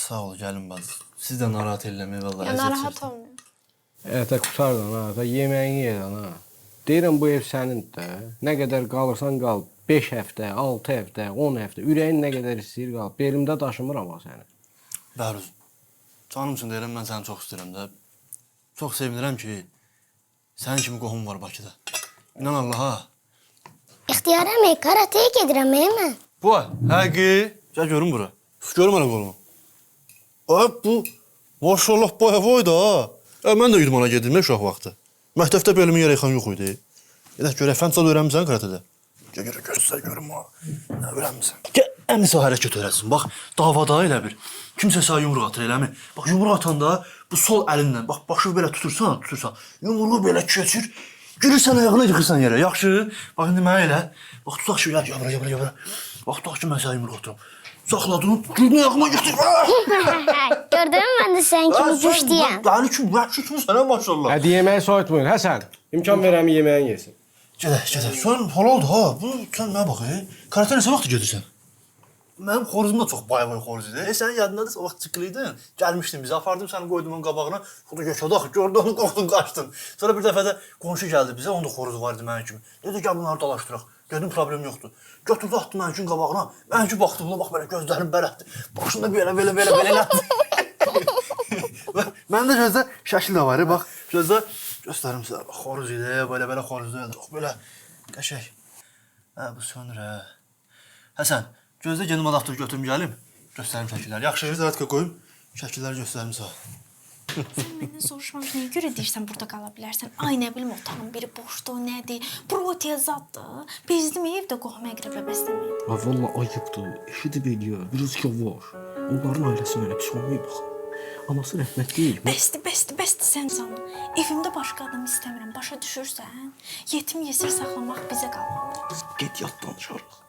Sağ ol gəlin bacı. Siz də narahat eləməyin vallahi. Ya narahat olmuyor. Ətə qurtardan ha, da yeməyini yedən ha. Deyirəm bu ev sənindir də. Nə qədər qalırsan qal. 5 həftə, 6 həftə, 10 həftə. Ürəyin nə qədər istəyir qal. Belimdə daşımıram ha səni. Bəhruz, canım üçün deyirəm, mən səni çox istəyirəm də. Çox sevinirəm ki, sənin kimi qohum var Bakıda. İnan Allaha. İxtiyar əmi, karateye gedirəm mən. Bu, həqi. Gəl görüm bura. Görüm hələ qolumu. Ay, bu, maşallah baya boyda ha. Mən də idmana gedirəm uşaq vaxtı. Məktəbdə bölümün yerə yıxan yox idi. Gedək görək, fəncad öyrənmirsən karatədə? Göstər görüm ha. Nə öyrənmirsən? Gəl, əmisi o hərəkət öyrətsin. Bax, davada elə bir. Kimsə sənə yumruq atır, eləmi? Bax, yumruq atanda bu sol əlinlə, bax, başı belə tutursan. Yumruğu belə keçir. Gülürsən ayağına yıxırsan yerə. Yaxşı? Bax, indi mənə elə. Bax, tutaq ki, yabra. Bax, tutaq ki, mən sənə yumruq atıram. Saxladın, gülünü ayağıma yıxdır. Gördün mü ben de sen kimi güçlüyəm. Yəni ki, vəhşi kimi sənə maşallah. Hadi yeməyi soyutmayın. Həsən, imkan verəm yeməyin yesin. Gedək. Sən halaldır ha. Bu, sən mənə bax, karatə nəsə vaxt gedirsən? Mənim xoruzum da çox bay-bay xoruz idi. Sənin yadındadır, o vaxt çıxılıydın. Gəlmişdin bizi, apardım səni qoydum onun qabağına. Xuda göçədək, gördün onu, qorxdun, qaçdın. Sonra bir dəfə də qonşu gəldi bizə, onun da xoruzu var idi mənim kimi. Dedi, gəl bunları dalaşdıraq. Dedim, problem yoxdur. Götürdü, atdı mənim üçün qabağına. Mənim üçün baxdı buna, bax belə gözlərim bələtdi. Başında belə elətdi. Məndə gözdə şəkil də var, bax. Gözdə göstərim sizə. Xoruz idi, belə xoruzda idi. Belə qəşək. Hə, bu sönür, hə. Həsən, gözdə gedim adaptör götürüm gəlim. Göstərim şəkilləri. Yaxşı, zərətkə qoyum. Şəkilləri göstərim sağ. Sən məndən soruşmamış, niyə görə deyirsən burada qala bilərsən? Ay, nə bilim, otağın biri boşdur, nədir? Protezatdır. Bezdim evdə qohum əqrəbə bəsləməkdir. Ha, valla ayıbdır. Eşidib eləyir. Biraz yavaş. Onların ailəsi mənə pis olmayıb bax. Anası rəhmətli. Bəsdir sən sanı. Evimdə başqa adam istəmirəm, başa düşürsən? Yetim yesir saxlamaq bizə qalmalıdır. Get yat danışarıq.